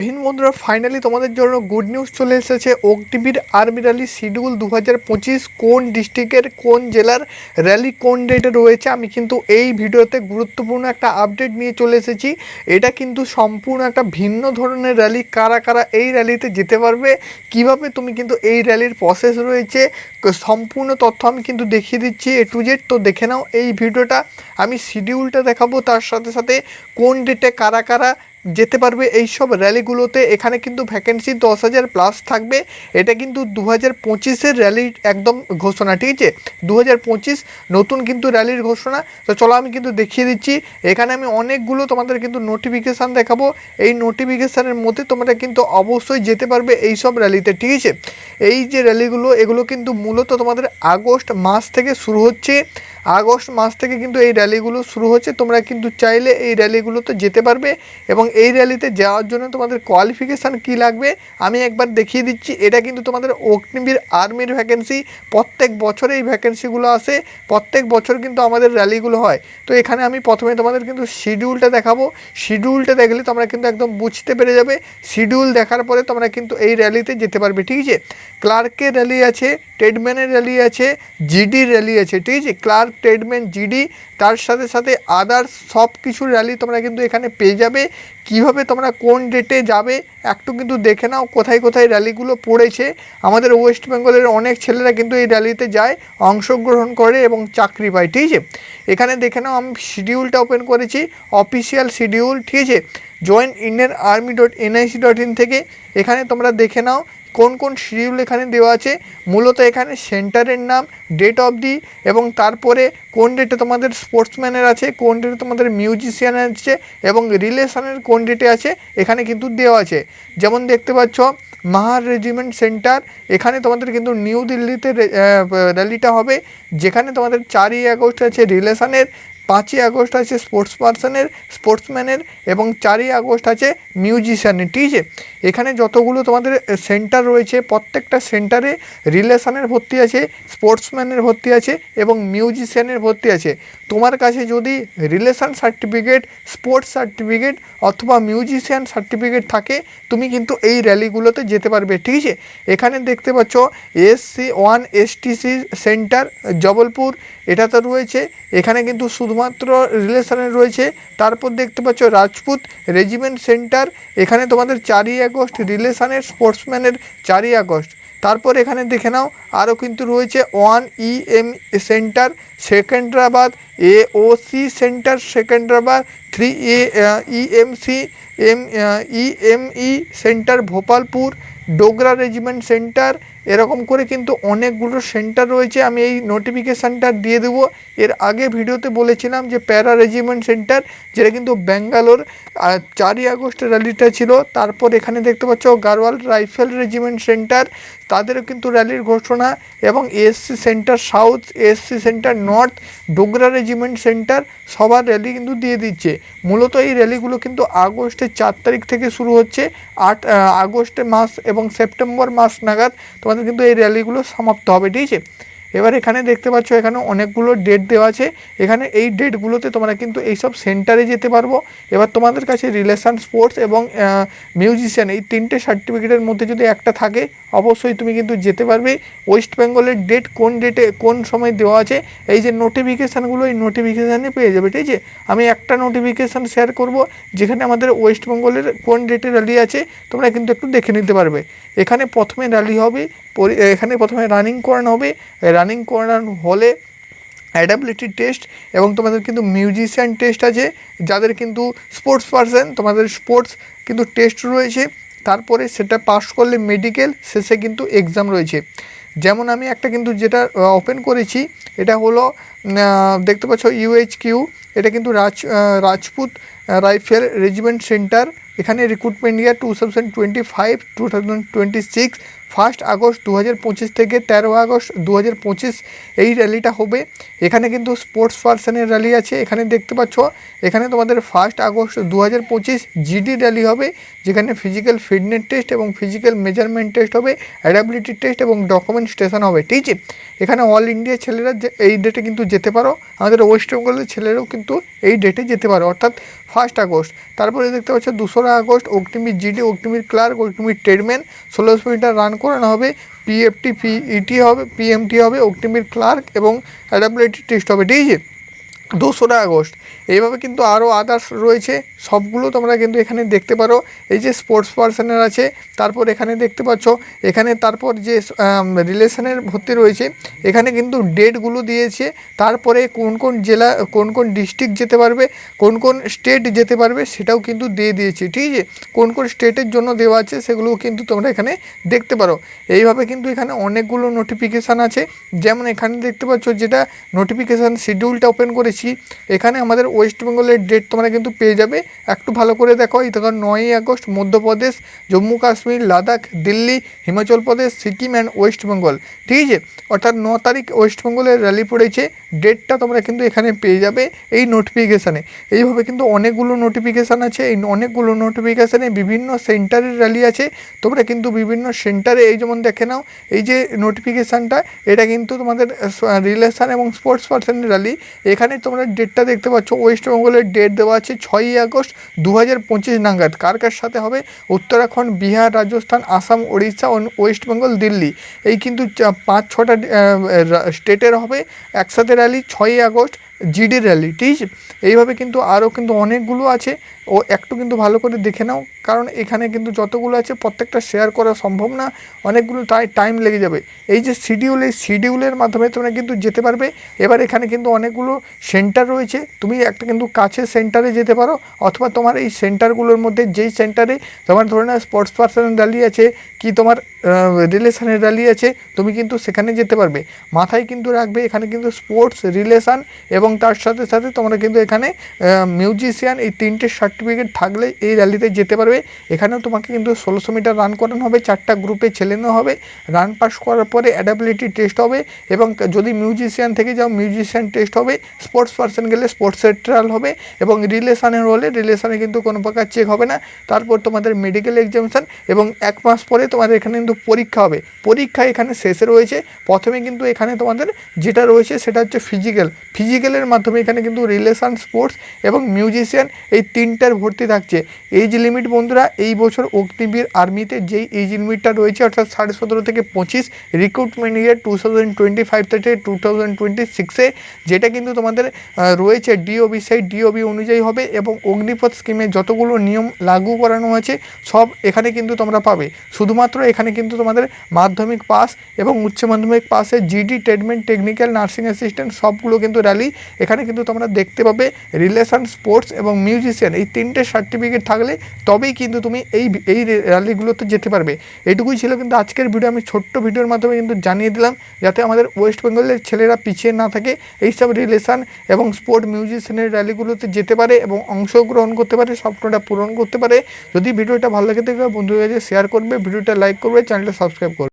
বন্ধুরা ফাইনালি তোমাদের জন্য গুড নিউজ চলে এসেছে। অগ্নিবীর আর্মি র্যালি শিডিউল 2025 কোন ডিস্ট্রিক্টের কোন জেলার র্যালি কোন ডেটে রয়েছে আমি কিন্তু এই ভিডিওতে গুরুত্বপূর্ণ একটা আপডেট নিয়ে চলে এসেছি। এটা কিন্তু সম্পূর্ণ একটা ভিন্ন ধরনের র্যালি। কারা কারা এই র্যালিতে যেতে পারবে, কিভাবে তুমি কিন্তু এই র্যালির প্রসেস রয়েছে, সম্পূর্ণ তথ্য আমি কিন্তু দেখিয়ে দিচ্ছি A to Z। তো দেখে নাও এই ভিডিওটা। আমি শিডিউলটা দেখাবো, তার সাথে সাথে কোন ডেটে কারা কারা যেতে পারবে এই সব র্যালিগুলোতে। এখানে কিন্তু ভ্যাকেন্সি 10,000 প্লাস থাকবে। এটা কিন্তু 2025-এর র্যালির একদম ঘোষণা, ঠিক আছে? 2025 নতুন কিন্তু র্যালির ঘোষণা। তো চলো আমি কিন্তু দেখিয়ে দিচ্ছি। এখানে আমি অনেকগুলো তোমাদের কিন্তু নোটিফিকেশান দেখাবো। এই নোটিফিকেশানের মধ্যে তোমরা কিন্তু অবশ্যই যেতে পারবে এই সব র্যালিতে, ঠিক আছে? এই যে র্যালিগুলো, এগুলো কিন্তু মূলত তোমাদের আগস্ট মাস থেকে শুরু হচ্ছে। আগস্ট মাস থেকে কিন্তু এই র্যালিগুলো শুরু হচ্ছে। তোমরা কিন্তু চাইলে এই র্যালিগুলোতে যেতে পারবে এবং এই র্যালিতে যাওয়ার জন্য তোমাদের কোয়ালিফিকেশান কী লাগবে আমি একবার দেখিয়ে দিচ্ছি। এটা কিন্তু তোমাদের অগ্নিবীর আর্মির ভ্যাকেন্সি। প্রত্যেক বছর এই ভ্যাকেন্সিগুলো আসে, প্রত্যেক বছর কিন্তু আমাদের র্যালিগুলো হয়। তো এখানে আমি প্রথমে তোমাদের কিন্তু শিডিউলটা দেখাবো। শিডিউলটা দেখলে তোমরা কিন্তু একদম বুঝতে পেরে যাবে। শিডিউল দেখার পরে তোমরা কিন্তু এই র্যালিতে যেতে পারবে, ঠিক আছে? ক্লার্কের র্যালি আছে, ট্রেডম্যানের র্যালি আছে, জিডির র্যালি আছে, ঠিক আছে? ক্লার্ক, ট্রেডম্যান, জিডি, তার সাথে সাথে আদার্স সব কিছু র্যালি তোমরা কিন্তু এখানে পেয়ে যাবে। কিভাবে তোমরা কোন ডেটে যাবে একটু কিন্তু দেখে নাও, কোথায় কোথায় র্যালিগুলো পড়েছে। আমাদের ওয়েস্ট বেঙ্গলের অনেক ছেলেরা কিন্তু এই র্যালিতে যায়, অংশগ্রহণ করে এবং চাকরি পায়, ঠিক আছে? এখানে দেখে নাও, আমি শিডিউলটা ওপেন করেছি, অফিসিয়াল শিডিউল, ঠিক আছে? joinindianarmy.nic.in থেকে এখানে তোমরা দেখে নাও কোন কোন শিডিউল এখানে দেওয়া আছে। মূলত এখানে সেন্টারের নাম, ডেট অফ দি, এবং তারপরে কোন ডেটে তোমাদের স্পোর্টসম্যানের আছে, কোন ডেটে তোমাদের মিউজিশিয়ানের আছে এবং রিলেশনের কোন ডেটে আছে এখানে কিন্তু দেওয়া আছে। যেমন দেখতে পাচ্ছ মাহার রেজিমেন্ট সেন্টার, এখানে তোমাদের কিন্তু নিউ দিল্লিতে র্যালিটা হবে, যেখানে তোমাদের 4ই আগস্ট আছে রিলেশনের, 5ই আগস্ট আছে স্পোর্টসম্যানের এবং 4ই আগস্ট আছে মিউজিশিয়ানের, ঠিক আছে? এখানে যতগুলো তোমাদের সেন্টার রয়েছে প্রত্যেকটা সেন্টারে রিলেশনের ভর্তি আছে, স্পোর্টসম্যানের ভর্তি আছে এবং মিউজিশিয়ানের ভর্তি আছে। তোমার কাছে যদি রিলেশন সার্টিফিকেট, স্পোর্টস সার্টিফিকেট অথবা মিউজিশিয়ান সার্টিফিকেট থাকে তুমি কিন্তু এই র্যালিগুলোতে যেতে পারবে, ঠিক আছে? এখানে দেখতে পাচ্ছ SC1 STC সেন্টার জবলপুর, এটা তো রয়েছে। এখানে কিন্তু শুধুমাত্র রিলেশনের রয়েছে। তারপর দেখতে পাচ্ছ রাজপুত রেজিমেন্ট সেন্টার, এখানে তোমাদের 4ই আগস্ট রিলেশনের, স্পোর্টসম্যানের 4ই আগস্ট। তারপর এখানে দেখে নাও আরও কিন্তু রয়েছে 1EM centre Secunderabad, AOC centre Secunderabad, 3EMC EME centre Bhopalpur, Dogra regiment centre, এরকম করে কিন্তু অনেকগুলো সেন্টার রয়েছে। আমি এই নোটিফিকেশানটা দিয়ে দেবো। এর আগে ভিডিওতে বলেছিলাম যে প্যারা রেজিমেন্ট সেন্টার, যেটা কিন্তু ব্যাঙ্গালোর 4ই আগস্ট র্যালিটা ছিল। তারপর এখানে দেখতে পাচ্ছ গাড়োয়াল রাইফেল রেজিমেন্ট সেন্টার, তাদেরও কিন্তু র্যালির ঘোষণা, এবং ASC centre south, ASC centre north, Dogra regiment centre, সবার র্যালি কিন্তু দিয়ে দিচ্ছে। মূলত এই র্যালিগুলো কিন্তু আগস্টের 4 তারিখ থেকে শুরু হচ্ছে, 8 আগস্টে মাস এবং সেপ্টেম্বর মাস নাগাদ তোমাদের কিন্তু এই র্যালিগুলো সমাপ্ত হবে, ঠিক আছে? এবার এখানে দেখতে পাচ্ছ এখানে অনেকগুলো ডেট দেওয়া আছে। এখানে এই ডেটগুলোতে তোমরা কিন্তু এইসব সেন্টারে যেতে পারবো। এবার তোমাদের কাছে রিলেশন, স্পোর্টস এবং মিউজিশিয়ান এই 3টে সার্টিফিকেটের মধ্যে যদি একটা থাকে অবশ্যই তুমি কিন্তু যেতে পারবে। ওয়েস্ট বেঙ্গলের ডেট কোন ডেটে কোন সময় দেওয়া আছে এই যে নোটিফিকেশানগুলো, এই নোটিফিকেশানে পেয়ে যাবে, ঠিক আছে? আমি একটা নোটিফিকেশান শেয়ার করব যেখানে আমাদের ওয়েস্ট বেঙ্গলের কোন ডেটে র্যালি আছে তোমরা কিন্তু একটু দেখে নিতে পারবে। এখানে প্রথমে র্যালি হবে, এখানে প্রথমে রানিং করানো হবে। রানিং করানো হলে অ্যাডাবিলিটি টেস্ট এবং তোমাদের কিন্তু মিউজিশিয়ান টেস্ট আছে। যাদের কিন্তু স্পোর্টস পারসন তোমাদের স্পোর্টস কিন্তু টেস্ট রয়েছে। তারপরে সেটা পাস করলে মেডিকেল, শেষে কিন্তু এক্সাম রয়েছে। যেমন আমি একটা কিন্তু যেটা ওপেন করেছি, এটা হলো দেখতে পাচ্ছ UHQ, এটা কিন্তু রাজপুত রাইফেল রেজিমেন্ট সেন্টার। এখানে রিক্রুটমেন্ট ইয়ার 2025-2026, 1 আগস্ট 2025 থেকে 13 আগস্ট 2025 এই র্যালিটা হবে। এখানে কিন্তু স্পোর্টস পারসনের র্যালি আছে। এখানে দেখতে পাচ্ছ এখানে তোমাদের 1 আগস্ট 2025 জিডি র্যালি হবে, যেখানে ফিজিক্যাল ফিটনেস টেস্ট এবং ফিজিক্যাল মেজারমেন্ট টেস্ট হবে, অ্যাডাবিলিটি টেস্ট এবং ডকুমেন্টেশন হবে, ঠিক আছে? এখানে অল ইন্ডিয়া ছেলেরা এই ডেটে কিন্তু যেতে পারো, আমাদের ওয়েস্ট বেঙ্গলের ছেলেরাও কিন্তু এই ডেটে যেতে পারো, অর্থাৎ 1 আগস্ট। তারপরে দেখতে পাচ্ছ 2রা August Agniveer GD, Agniveer clerk, Agniveer tradesman 1600 metre run করানো হবে। পিএফটি পিইটি হবে, পিএমটি হবে, অগ্নিবীর ক্লার্ক এবং অ্যাডাবিলিটি টেস্ট হবে, ঠিক আছে 2রা আগস্ট। এইভাবে কিন্তু আরও আদার্স রয়েছে, সবগুলো তোমরা কিন্তু এখানে দেখতে পারো। এই যে স্পোর্টস পার্সনের আছে, তারপর এখানে দেখতে পাচ্ছ এখানে তারপর যে রিলেশনের ভর্তি রয়েছে, এখানে কিন্তু ডেটগুলো দিয়েছে। তারপরে কোন কোন জেলা, কোন কোন ডিস্ট্রিক্ট যেতে পারবে, কোন কোন স্টেট যেতে পারবে সেটাও কিন্তু দিয়ে দিয়েছে, ঠিক আছে। কোন কোন স্টেটের জন্য দেওয়া আছে সেগুলোও কিন্তু তোমরা এখানে দেখতে পারো। এইভাবে কিন্তু এখানে অনেকগুলো নোটিফিকেশান আছে। যেমন এখানে দেখতে পাচ্ছ যেটা নোটিফিকেশান শিডিউলটা ওপেন করেছি, এখানে আমাদের ওয়েস্ট বেঙ্গলের ডেট তোমরা কিন্তু পেয়ে যাবে। একটু ভালো করে দেখো, এই দেখো 9ই August Madhya Pradesh, Jammu Kashmir, Ladakh, Delhi, Himachal Pradesh, Sikkim and West Bengal, ঠিক আছে। অর্থাৎ 9 তারিখ ওয়েস্ট বেঙ্গলের র্যালি পড়েছে, ডেটটা তোমরা কিন্তু এখানে পেয়ে যাবে এই নোটিফিকেশানে। এইভাবে কিন্তু অনেকগুলো নোটিফিকেশান আছে, এই অনেকগুলো নোটিফিকেশানে বিভিন্ন সেন্টারের র্যালি আছে। তোমরা কিন্তু বিভিন্ন সেন্টারে, এই যেমন দেখে নাও এই যে নোটিফিকেশানটা, এটা কিন্তু তোমাদের রিলেশন এবং স্পোর্টস পার্সনের র্যালি। এখানে তোমরা ডেটটা দেখতে পাচ্ছ, ওয়েস্ট বেঙ্গলের ডেট দেওয়া আছে 6ই আগস্ট 2025 নাগাদ। কার কার সাথে হবে? উত্তরাখণ্ড, বিহার, রাজস্থান, আসাম, ওড়িশা, ওয়েস্ট বেঙ্গল, দিল্লি, এই কিন্তু 5-6টা স্টেটের হবে একসাথে র্যালি 6ই আগস্ট জিডি র্যালি, ঠিক আছে। এইভাবে কিন্তু আরও কিন্তু অনেকগুলো আছে, ও একটু কিন্তু ভালো করে দেখে নাও, কারণ এখানে কিন্তু যতগুলো আছে প্রত্যেকটা শেয়ার করা সম্ভব না, অনেকগুলো তাই টাইম লেগে যাবে। এই যে শিডিউল, এই শিডিউলের মাধ্যমে তোমরা কিন্তু যেতে পারবে। এবার এখানে কিন্তু অনেকগুলো সেন্টার রয়েছে, তুমি একটা কিন্তু কাছের সেন্টারে যেতে পারো, অথবা তোমার এই সেন্টারগুলোর মধ্যে যেই সেন্টারে তোমার ধরে নাও স্পোর্টস পার্সনের র্যালি আছে কি তোমার রিলেশনের র্যালি আছে, তুমি কিন্তু সেখানে যেতে পারবে। মাথায় কিন্তু রাখবে এখানে কিন্তু স্পোর্টস, রিলেশন এবং তার সাথে সাথে তোমরা কিন্তু এখানে মিউজিশিয়ান, এই 3টে সার্টিফিকেট থাকলে এই র্যালিতে যেতে পারবে। এখানেও তোমাকে কিন্তু 1600 মিটার রান করানো হবে, 4টা গ্রুপে ছেলে নেওয়া হবে। রান পাস করার পরে অ্যাডাবিলিটি টেস্ট হবে, এবং যদি মিউজিশিয়ান থেকে যাও মিউজিশিয়ান টেস্ট হবে, স্পোর্টস পার্সন গেলে স্পোর্টসের ট্রায়াল হবে, এবং রিলেশনের হলে রিলেশনে কিন্তু কোনো প্রকার চেক হবে না। তারপর তোমাদের মেডিকেল এক্সামিনেশন, এবং 1 মাস পরে তোমাদের এখানে কিন্তু পরীক্ষা হবে। পরীক্ষা এখানে শেষে রয়েছে। প্রথমে কিন্তু এখানে তোমাদের যেটা রয়েছে সেটা হচ্ছে ফিজিক্যালের মাধ্যমে এখানে কিন্তু রিলেশন, স্পোর্টস এবং মিউজিশিয়ান এই 3টার ভর্তি থাকছে। এইজ লিমিট বন্ধুরা, এই বছর অগ্নিবীর আর্মিতে যেই এইজ লিমিটটা রয়েছে, অর্থাৎ 17.5 থেকে 25, রিক্রুটমেন্ট ইয়ার 2025 থেকে 2026-এ, যেটা কিন্তু তোমাদের রয়েছে ডিওবি, সেই ডিওবি অনুযায়ী হবে। এবং অগ্নিপথ স্কিমে যতগুলো নিয়ম লাগু করানো আছে সব এখানে কিন্তু তোমরা পাবে। শুধুমাত্র এখানে কিন্তু তোমাদের মাধ্যমিক পাস এবং উচ্চ মাধ্যমিক পাসে জিডি, ট্রেডমেন্ট, টেকনিক্যাল, নার্সিং অ্যাসিস্ট্যান্ট সবগুলো কিন্তু র্যালি এখানে কিন্তু তোমরা দেখতে পাবে। রিলেশন, স্পোর্টস এবং মিউজিশিয়ান এই 3টে সার্টিফিকেট থাকলে তবেই কিন্তু তুমি এই র্যালিগুলোতে যেতে পারবে। এটুকুই ছিল কিন্তু আজকের ভিডিও। আমি ছোট্ট ভিডিওর মাধ্যমে কিন্তু জানিয়ে দিলাম, যাতে আমাদের ওয়েস্ট বেঙ্গলের ছেলেরা পিছিয়ে না থাকে, এইসব রিলেশন এবং স্পোর্ট, মিউজিশিয়ানের র্যালিগুলোতে যেতে পারে এবং অংশগ্রহণ করতে পারে, স্বপ্নটা পূরণ করতে পারে। যদি ভিডিওটা ভালো লাগে থাকে বন্ধুদের কাছে শেয়ার করবে, ভিডিওটা লাইক করবে, চ্যানেলটা সাবস্ক্রাইব করবে।